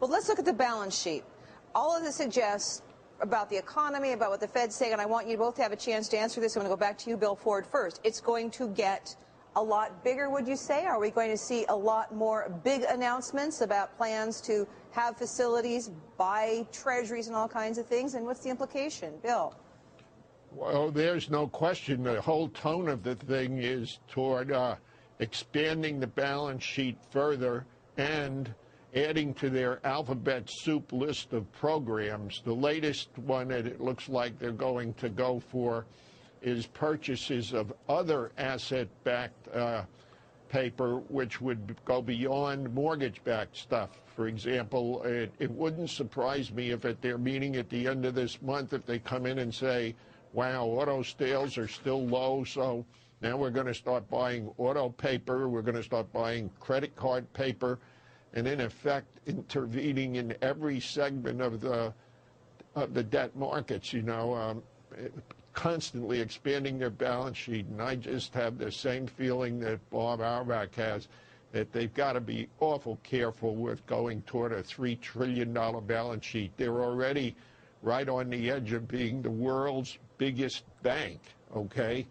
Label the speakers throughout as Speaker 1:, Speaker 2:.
Speaker 1: Well, let's look at the balance sheet. All of this suggests about the economy, about what the Fed's saying, and I want you both to have a chance to answer this. I'm going to go back to you, Bill Ford, first. It's going to get a lot bigger, would you say? Are we going to see a lot more big announcements about plans to have facilities, buy treasuries and all kinds of things? And what's the implication? Bill?
Speaker 2: Well, there's no question. The whole tone of the thing is toward expanding the balance sheet further and adding to their alphabet soup list of programs. The latest one that it looks like they're going to go for is purchases of other asset-backed paper, which would go beyond mortgage-backed stuff. For example, it wouldn't surprise me if at their meeting at the end of this month, if they come in and say, wow, auto sales are still low, so now we're going to start buying auto paper, we're going to start buying credit card paper, and in effect intervening in every segment of the debt markets, you know, constantly expanding their balance sheet. And I just have the same feeling that Bob Auerbach has, that they've got to be awful careful with going toward a $3 trillion balance sheet. They're already right on the edge of being the world's biggest bank, okay?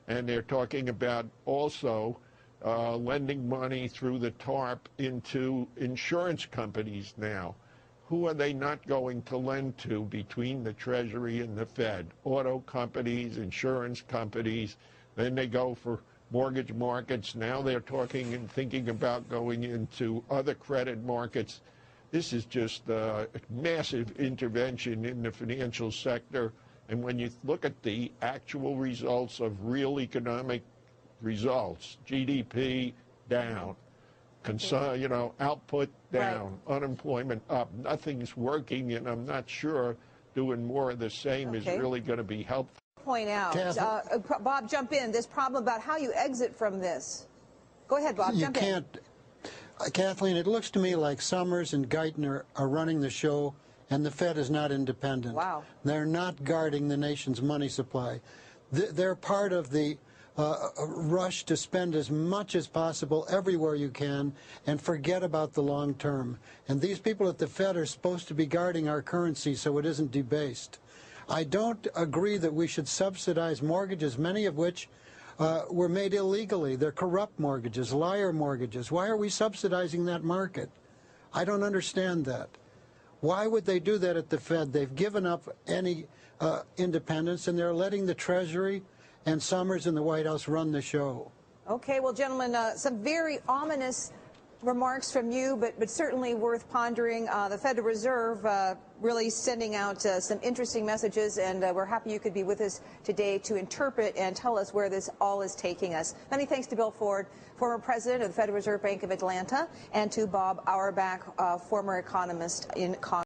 Speaker 2: And they're talking about also lending money through the TARP into insurance companies now. Who are they not going to lend to between the Treasury and the Fed? Auto companies, insurance companies. Then they go for mortgage markets. Now they're talking and thinking about going into other credit markets. This is just a massive intervention in the financial sector. And when you look at the actual results of real economic results, GDP down, you know, output down, right, unemployment up, nothing's working, and I'm not sure doing more of the same is really going to be helpful.
Speaker 1: Point out, Bob, jump in. This problem about how you exit from this. Go ahead, Bob. Jump in.
Speaker 3: Kathleen, it looks to me like Summers and Geithner are running the show, and the Fed is not independent.
Speaker 1: Wow.
Speaker 3: They're not guarding the nation's money supply. They're part of the rush to spend as much as possible everywhere you can and forget about the long term. And these people at the Fed are supposed to be guarding our currency so it isn't debased. I don't agree that we should subsidize mortgages, many of which were made illegally. They're corrupt mortgages, liar mortgages. Why are we subsidizing that market? I don't understand that. Why would they do that at the Fed? They've given up any independence, and they're letting the Treasury and Summers in the White House run the show.
Speaker 1: Okay, well, gentlemen, some very ominous remarks from you, but certainly worth pondering. The Federal Reserve really sending out some interesting messages, and we're happy you could be with us today to interpret and tell us where this all is taking us. Many thanks to Bill Ford, former president of the Federal Reserve Bank of Atlanta, and to Bob Auerbach, former economist in Congress.